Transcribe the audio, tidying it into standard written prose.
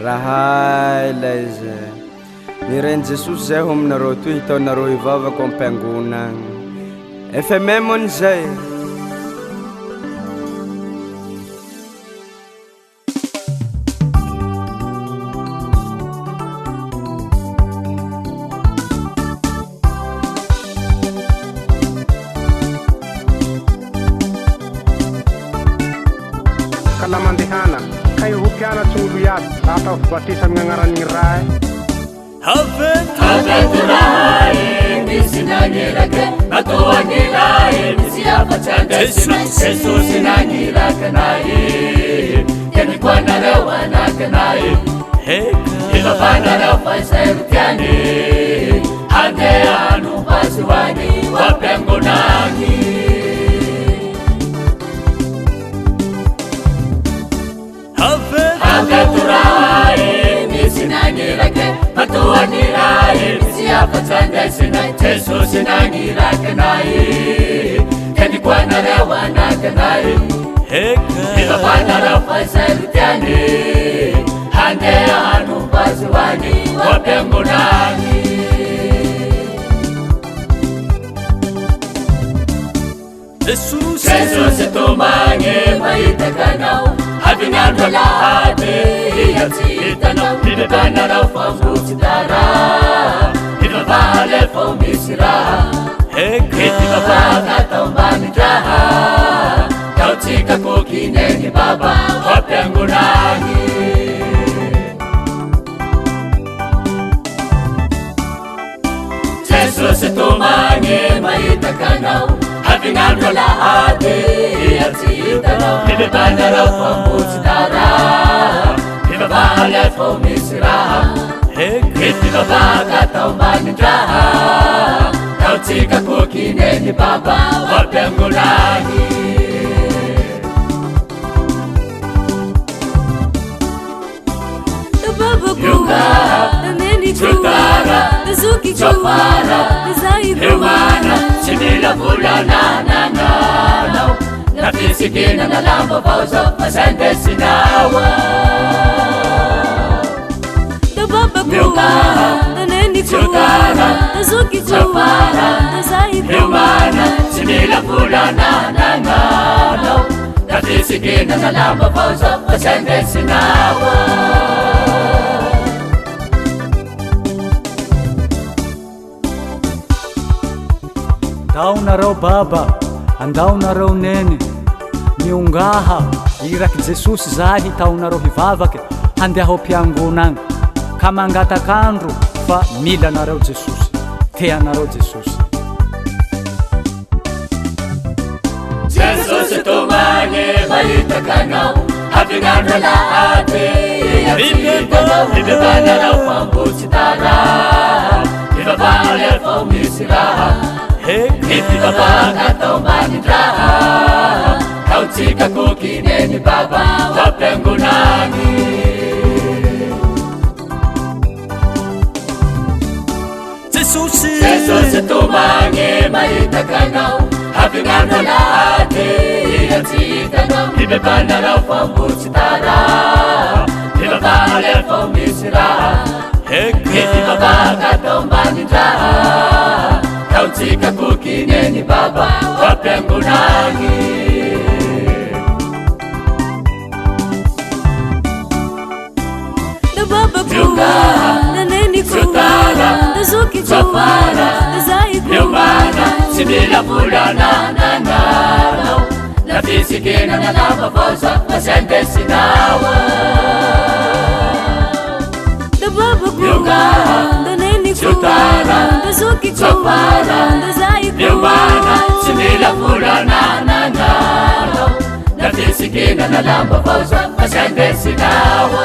raha ilay zay nireny Jesosy zay ho aminareo toy hitaonareo hivavaka am-piangonana FMM on zay kalamandehana kay ho mpianatry olo iaby atao fibatisa amin'ny agnaran'ny ray Haveturai misi nangirake matoangirai misi apachanga Jesus nangirakanae keni kwana rewana kanae ila bana refaisayutiani hande anu pasuani wapengonangi Haveturai misi nangirake matoangirai misi apachanga Jesus nangirakanae keni kwana rewana kanae ila bana refaisayutiani hande anu pasuani wapengonangi Jesus tumange maitakanau Havinando lahate iyatsitanau Nibebana rau famutitara Nibabale fomisira Nibabaka taumbanitaha Tautika kukineni baba wapengunagi Jesus tumange maitakanau Havinando lahate iyatsitanau Nibebana rau famutitara Nibabale fomisira Nibabaka taumbanitaha Tautika kukineni baba wapengunagi Yuga, Chutara, Chofara, Humana, Chimila Fulana, Nana, Nafisikina, Nalamba, Pausa, Asantesinawa. Yuga, Chutara, Chofara, Humana, Chimila Fulana, Nana, Nafisikina, Nalamba, Pausa, Asantesinawa. Taonareo baba, andaonareo neny, miongaha iraky Jesosy zahy taonareo hivavaky handeha am-piangonana ka mangatakandro fa milanareo Jesosy, teanareo Jesosy. Jesosy tumange maitakanau havinandro lahate iyatsitanau Nibebana rau famutitara Nibabale fomisira Nibabaka taumbanitaha Tautika kukineni baba wapengunagi Jesus tumange maitakanau Havinando lahate iyatsitanau Nibebana rau famutitara Nibabale fomisira Nibabaka taumbanitaha Tautika kukineni baba wapengunagi Yuga, Chutara, Chofara, Humana, Chimila Fulana, Nana, Nafisikina, Nalamba, Pausa, Asantesinawa. Yuga, Chutara, Chofara, Humana, Chimila Fulana, Nana, Nafisikina, Nalamba, Pausa, Asantesinawa.